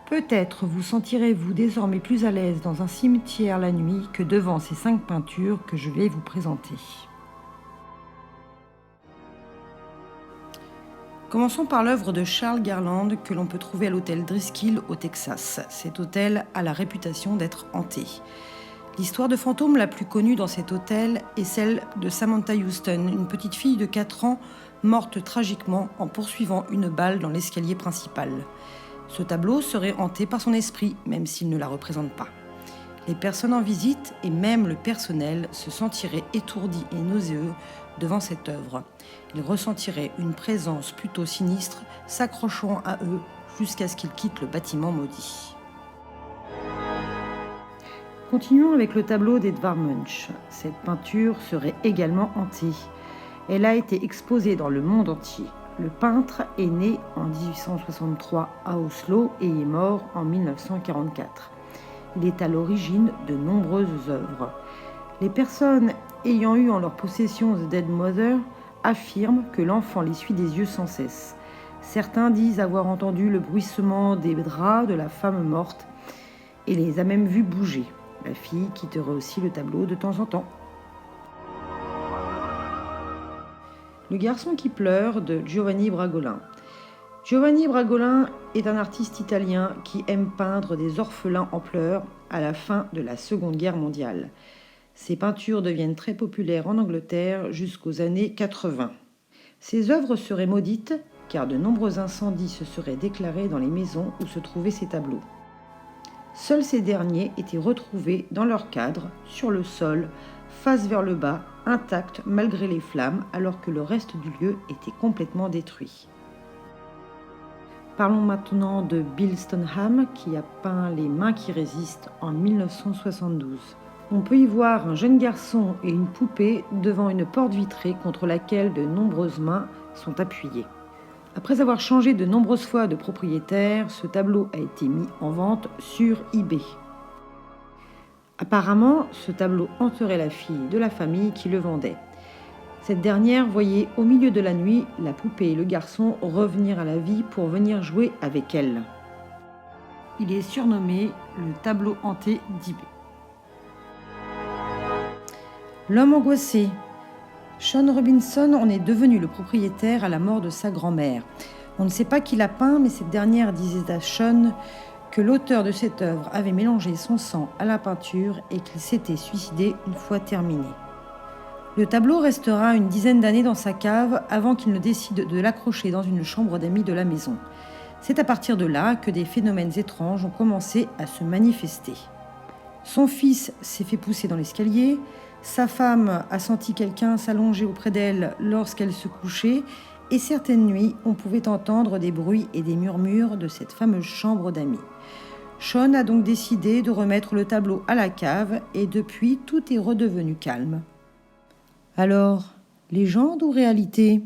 Peut-être vous sentirez-vous désormais plus à l'aise dans un cimetière la nuit que devant ces 5 peintures que je vais vous présenter. Commençons par l'œuvre de Charles Garland que l'on peut trouver à l'hôtel Driskill au Texas. Cet hôtel a la réputation d'être hanté. L'histoire de fantôme la plus connue dans cet hôtel est celle de Samantha Houston, une petite fille de 4 ans morte tragiquement en poursuivant une balle dans l'escalier principal. Ce tableau serait hanté par son esprit, même s'il ne la représente pas. Les personnes en visite et même le personnel se sentiraient étourdis et nauséeux devant cette œuvre. Ils ressentiraient une présence plutôt sinistre s'accrochant à eux jusqu'à ce qu'ils quittent le bâtiment maudit. Continuons avec le tableau d'Edvard Munch. Cette peinture serait également hantée. Elle a été exposée dans le monde entier. Le peintre est né en 1863 à Oslo et est mort en 1944. Il est à l'origine de nombreuses œuvres. Les personnes ayant eu en leur possession The Dead Mother affirment que l'enfant les suit des yeux sans cesse. Certains disent avoir entendu le bruissement des draps de la femme morte et les a même vus bouger. La fille quitterait aussi le tableau de temps en temps. Le garçon qui pleure de Giovanni Bragolin. Giovanni Bragolin est un artiste italien qui aime peindre des orphelins en pleurs à la fin de la Seconde Guerre mondiale. Ses peintures deviennent très populaires en Angleterre jusqu'aux années 80. Ses œuvres seraient maudites car de nombreux incendies se seraient déclarés dans les maisons où se trouvaient ces tableaux. Seuls ces derniers étaient retrouvés dans leur cadre, sur le sol, face vers le bas, intacts malgré les flammes, alors que le reste du lieu était complètement détruit. Parlons maintenant de Bill Stoneham, qui a peint Les mains qui résistent en 1972. On peut y voir un jeune garçon et une poupée devant une porte vitrée contre laquelle de nombreuses mains sont appuyées. Après avoir changé de nombreuses fois de propriétaire, ce tableau a été mis en vente sur eBay. Apparemment, ce tableau hanterait la fille de la famille qui le vendait. Cette dernière voyait au milieu de la nuit la poupée et le garçon revenir à la vie pour venir jouer avec elle. Il est surnommé le tableau hanté d'eBay. L'homme angoissé. Sean Robinson en est devenu le propriétaire à la mort de sa grand-mère. On ne sait pas qui l'a peint, mais cette dernière disait à Sean que l'auteur de cette œuvre avait mélangé son sang à la peinture et qu'il s'était suicidé une fois terminé. Le tableau restera une dizaine d'années dans sa cave avant qu'il ne décide de l'accrocher dans une chambre d'amis de la maison. C'est à partir de là que des phénomènes étranges ont commencé à se manifester. Son fils s'est fait pousser dans l'escalier, sa femme a senti quelqu'un s'allonger auprès d'elle lorsqu'elle se couchait, et certaines nuits, on pouvait entendre des bruits et des murmures de cette fameuse chambre d'amis. Sean a donc décidé de remettre le tableau à la cave, et depuis, tout est redevenu calme. Alors, légende ou réalité ?